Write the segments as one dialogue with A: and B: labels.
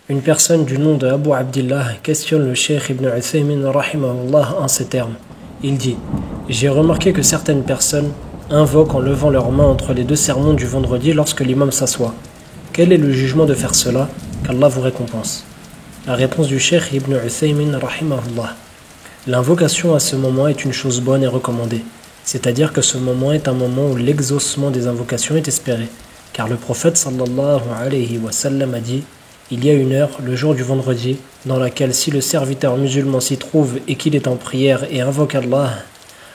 A: Une personne du nom de Abu Abdillah questionne le cheikh Ibn Uthaymin rahimahullah en ces termes. Il dit: j'ai remarqué que certaines personnes invoquent en levant leurs mains entre les deux sermons du vendredi lorsque l'imam s'assoit. Quel est le jugement de faire cela? Qu'Allah vous récompense. La réponse du cheikh Ibn Uthaymin rahimahullah: l'invocation à ce moment est une chose bonne et recommandée. C'est-à-dire que ce moment est un moment où l'exaucement des invocations est espéré. Car le prophète sallallahu alayhi wa sallam a dit: il y a une heure, le jour du vendredi, dans laquelle si le serviteur musulman s'y trouve et qu'il est en prière et invoque Allah,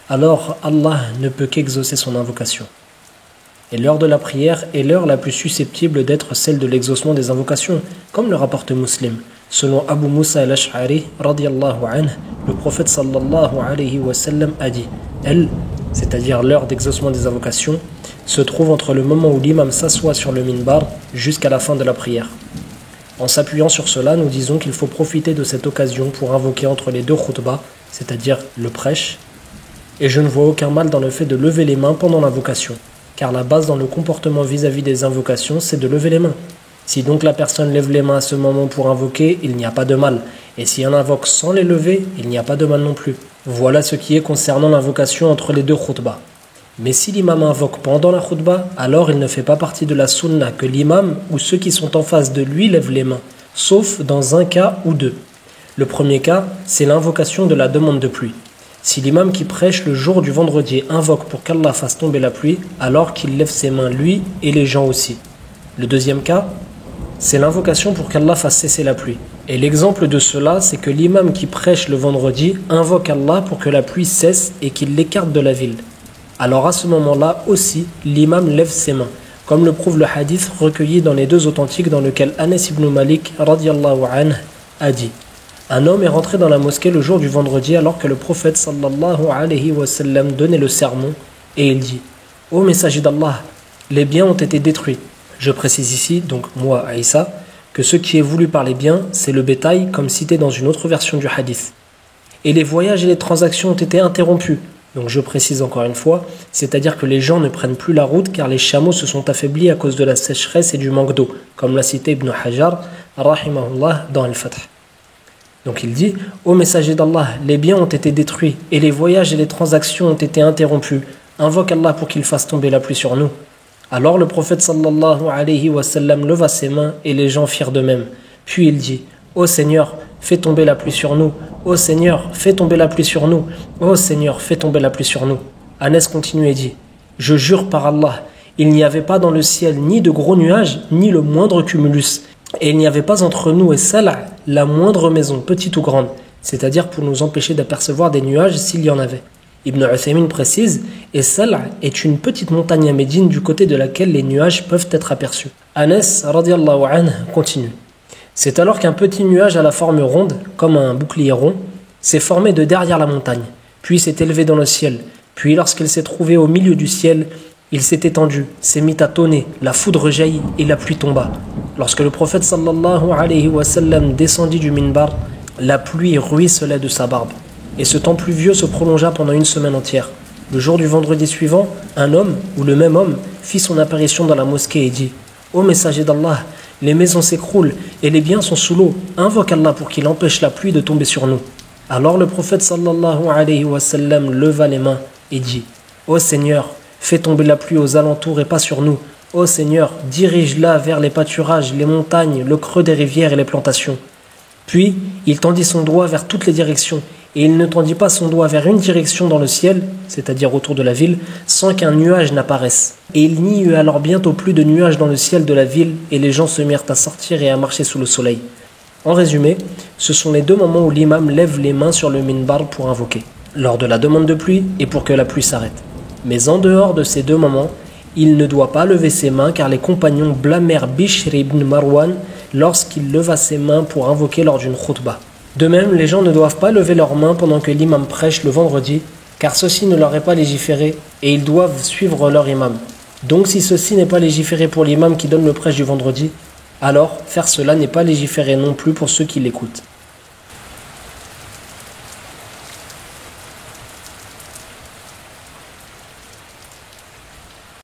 A: alors Allah ne peut qu'exaucer son invocation. Et l'heure de la prière est l'heure la plus susceptible d'être celle de l'exaucement des invocations, comme le rapporte Muslim. Selon Abu Musa al-Ash'ari, radiyallahu anhu, le prophète sallallahu alayhi wa sallam a dit: elle, c'est-à-dire l'heure d'exaucement des invocations, se trouve entre le moment où l'imam s'assoit sur le minbar jusqu'à la fin de la prière. En s'appuyant sur cela, nous disons qu'il faut profiter de cette occasion pour invoquer entre les deux khutbahs, c'est-à-dire le prêche, et je ne vois aucun mal dans le fait de lever les mains pendant l'invocation, car la base dans le comportement vis-à-vis des invocations, c'est de lever les mains. Si donc la personne lève les mains à ce moment pour invoquer, il n'y a pas de mal, et si on invoque sans les lever, il n'y a pas de mal non plus. Voilà ce qui est concernant l'invocation entre les deux khutbahs. Mais si l'imam invoque pendant la khutbah, alors il ne fait pas partie de la sunna que l'imam ou ceux qui sont en face de lui lèvent les mains, sauf dans un cas ou deux. Le premier cas, c'est l'invocation de la demande de pluie. Si l'imam qui prêche le jour du vendredi invoque pour qu'Allah fasse tomber la pluie, alors qu'il lève ses mains lui et les gens aussi. Le deuxième cas, c'est l'invocation pour qu'Allah fasse cesser la pluie. Et l'exemple de cela, c'est que l'imam qui prêche le vendredi invoque Allah pour que la pluie cesse et qu'il l'écarte de la ville. Alors à ce moment-là aussi, l'imam lève ses mains, comme le prouve le hadith recueilli dans les deux authentiques dans lequel Anas ibn Malik radiyallahu anhu a dit: un homme est rentré dans la mosquée le jour du vendredi alors que le prophète sallallahu alayhi wa sallam donnait le sermon, et il dit: ô messager d'Allah, les biens ont été détruits. Je précise ici, donc moi, Aïssa, que ce qui est voulu par les biens, c'est le bétail, comme cité dans une autre version du hadith. Et les voyages et les transactions ont été interrompus. Donc je précise encore une fois, c'est-à-dire que les gens ne prennent plus la route car les chameaux se sont affaiblis à cause de la sécheresse et du manque d'eau, comme l'a cité Ibn Hajar, rahimahullah, dans Al-Fath. Donc il dit: ô messager d'Allah, les biens ont été détruits et les voyages et les transactions ont été interrompus. Invoque Allah pour qu'il fasse tomber la pluie sur nous. Alors le prophète sallallahu alayhi wa sallam leva ses mains et les gens firent de même. Puis il dit: ô Seigneur, fais tomber la pluie sur nous. Ô Seigneur, fais tomber la pluie sur nous. Ô Seigneur, fais tomber la pluie sur nous. Anas continue et dit: je jure par Allah, il n'y avait pas dans le ciel ni de gros nuages, ni le moindre cumulus. Et il n'y avait pas entre nous et Salah la moindre maison, petite ou grande, c'est-à-dire pour nous empêcher d'apercevoir des nuages s'il y en avait. Ibn Uthaymin précise: et Salah est une petite montagne à Médine du côté de laquelle les nuages peuvent être aperçus. Anas radiyallahu anhu continue: c'est alors qu'un petit nuage à la forme ronde, comme un bouclier rond, s'est formé de derrière la montagne, puis s'est élevé dans le ciel. Puis lorsqu'il s'est trouvé au milieu du ciel, il s'est étendu, s'est mis à tonner, la foudre jaillit et la pluie tomba. Lorsque le prophète sallallahu alayhi wa sallam descendit du minbar, la pluie ruisselait de sa barbe. Et ce temps pluvieux se prolongea pendant une semaine entière. Le jour du vendredi suivant, un homme, ou le même homme, fit son apparition dans la mosquée et dit: ô messager d'Allah, les maisons s'écroulent et les biens sont sous l'eau. Invoque Allah pour qu'il empêche la pluie de tomber sur nous. Alors le prophète sallallahu alayhi wa sallam leva les mains et dit: ô Seigneur, fais tomber la pluie aux alentours et pas sur nous. Ô Seigneur, dirige-la vers les pâturages, les montagnes, le creux des rivières et les plantations. Puis il tendit son doigt vers toutes les directions, et il ne tendit pas son doigt vers une direction dans le ciel, c'est-à-dire autour de la ville, sans qu'un nuage n'apparaisse. Et il n'y eut alors bientôt plus de nuages dans le ciel de la ville, et les gens se mirent à sortir et à marcher sous le soleil. En résumé, ce sont les deux moments où l'imam lève les mains sur le minbar pour invoquer, lors de la demande de pluie et pour que la pluie s'arrête. Mais en dehors de ces deux moments, il ne doit pas lever ses mains car les compagnons blâmèrent Bishr ibn Marwan lorsqu'il leva ses mains pour invoquer lors d'une khutbah. De même, les gens ne doivent pas lever leurs mains pendant que l'imam prêche le vendredi, car ceci ne leur est pas légiféré et ils doivent suivre leur imam. Donc si ceci n'est pas légiféré pour l'imam qui donne le prêche du vendredi, alors faire cela n'est pas légiféré non plus pour ceux qui l'écoutent.